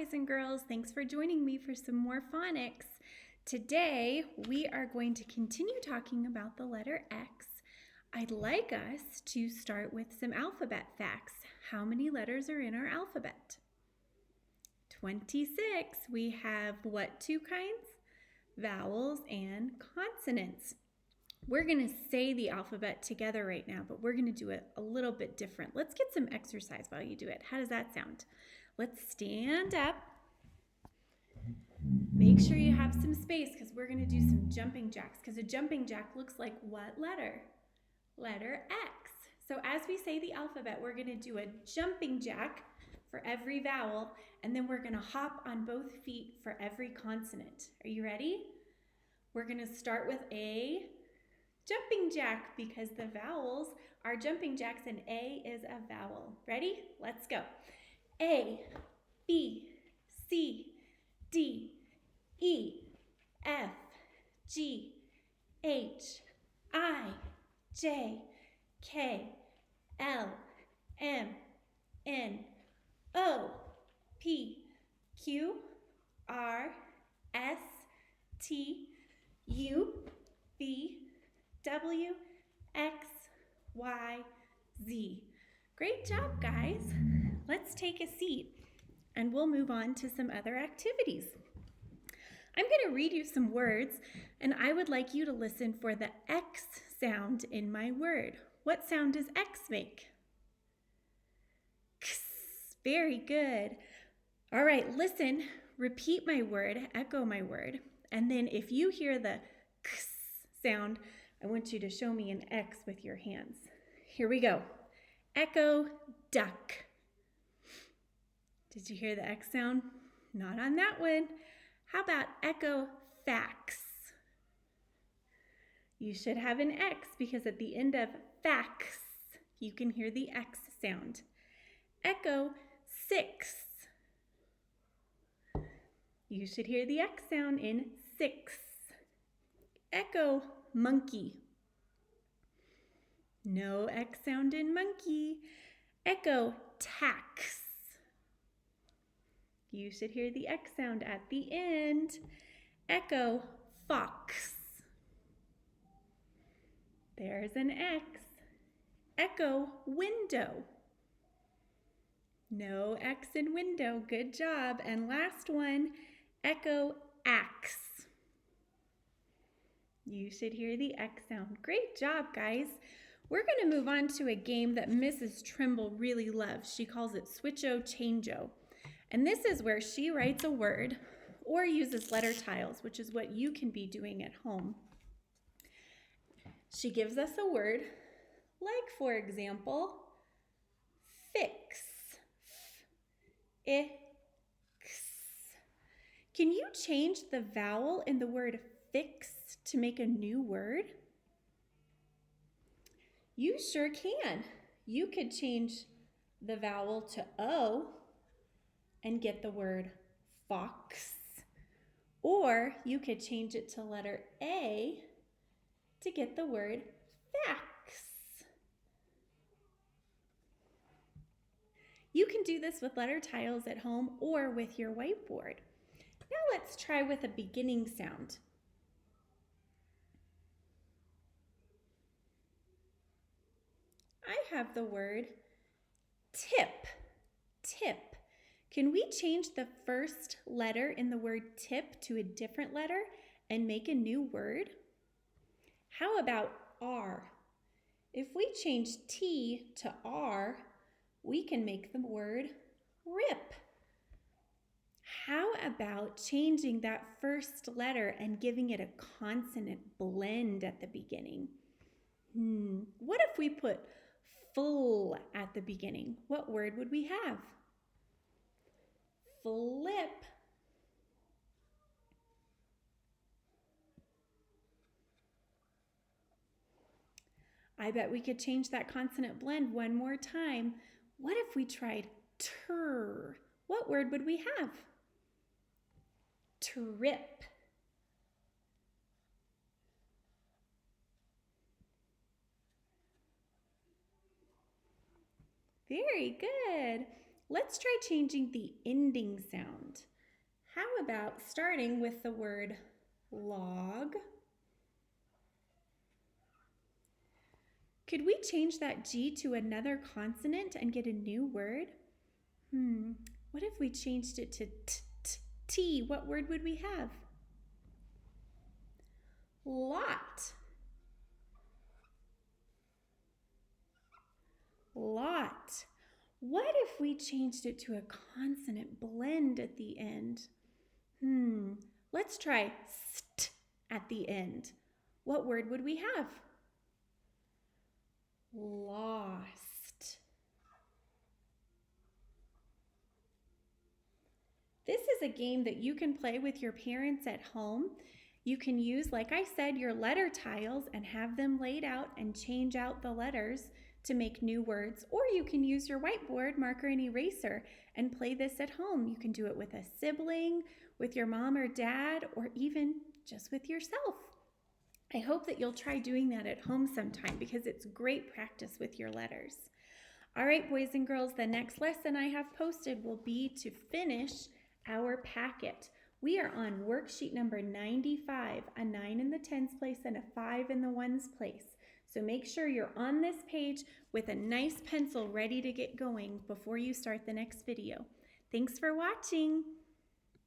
boys and girls. Thanks for joining me for some more phonics. Today, we are going to continue talking about the letter X. I'd like us to start with some alphabet facts. How many letters are in our alphabet? 26. We have what two kinds? Vowels and consonants. We're going to say the alphabet together right now, but we're going to do it a little bit different. Let's get some exercise while you do it. How does that sound? Let's stand up. Make sure you have some space because we're going to do some jumping jacks, because a jumping jack looks like what letter? Letter X. So as we say the alphabet, we're going to do a jumping jack for every vowel, and then we're going to hop on both feet for every consonant. Are you ready? We're going to start with a jumping jack because the vowels are jumping jacks and A is a vowel. Ready? Let's go. A, B, C, D, E, F, G, H, I, J, K, L, M, N, O, P, Q, R, S, T, U, V, W, X, Y, Z. Great job, guys. Let's take a seat and we'll move on to some other activities. I'm going to read you some words and I would like you to listen for the X sound in my word. What sound does X make? X. Very good. All right, listen, repeat my word, echo my word, and then if you hear the X sound, I want you to show me an X with your hands. Here we go. Echo, duck. Did you hear the X sound? Not on that one. How about echo, fax? You should have an X because at the end of fax, you can hear the X sound. Echo, six. You should hear the X sound in six. Echo, monkey. No X sound in monkey. Echo, tax. You should hear the X sound at the end. Echo, fox. There's an X. Echo, window. No X in window. Good job. And last one, echo, axe. You should hear the X sound. Great job, guys. We're going to move on to a game that Mrs. Trimble really loves. She calls it Switcho Changeo. And this is where she writes a word or uses letter tiles, which is what you can be doing at home. She gives us a word, like for example, fix. Ix. Can you change the vowel in the word fix to make a new word? You sure can. You could change the vowel to O and get the word fox. Or you could change it to letter A to get the word fax. You can do this with letter tiles at home or with your whiteboard. Now let's try with a beginning sound. I have the word tip. Tip. Can we change the first letter in the word tip to a different letter and make a new word? How about R? If we change T to R, we can make the word rip. How about changing that first letter and giving it a consonant blend at the beginning? What if we put full at the beginning? What word would we have? Flip. I bet we could change that consonant blend one more time. What if we tried tur? What word would we have? Trip. Very good. Let's try changing the ending sound. How about starting with the word log? Could we change that G to another consonant and get a new word? What if we changed it to T? What word would we have? Lot. Lot. What if we changed it to a consonant blend at the end? Let's try st at the end. What word would we have? Lost. This is a game that you can play with your parents at home. You can use, like I said, your letter tiles and have them laid out and change out the letters to make new words, or you can use your whiteboard, marker, and eraser and play this at home. You can do it with a sibling, with your mom or dad, or even just with yourself. I hope that you'll try doing that at home sometime because it's great practice with your letters. All right, boys and girls, the next lesson I have posted will be to finish our packet. We are on worksheet number 95, a 9 in the tens place and a 5 in the ones place. So make sure you're on this page with a nice pencil ready to get going before you start the next video. Thanks for watching.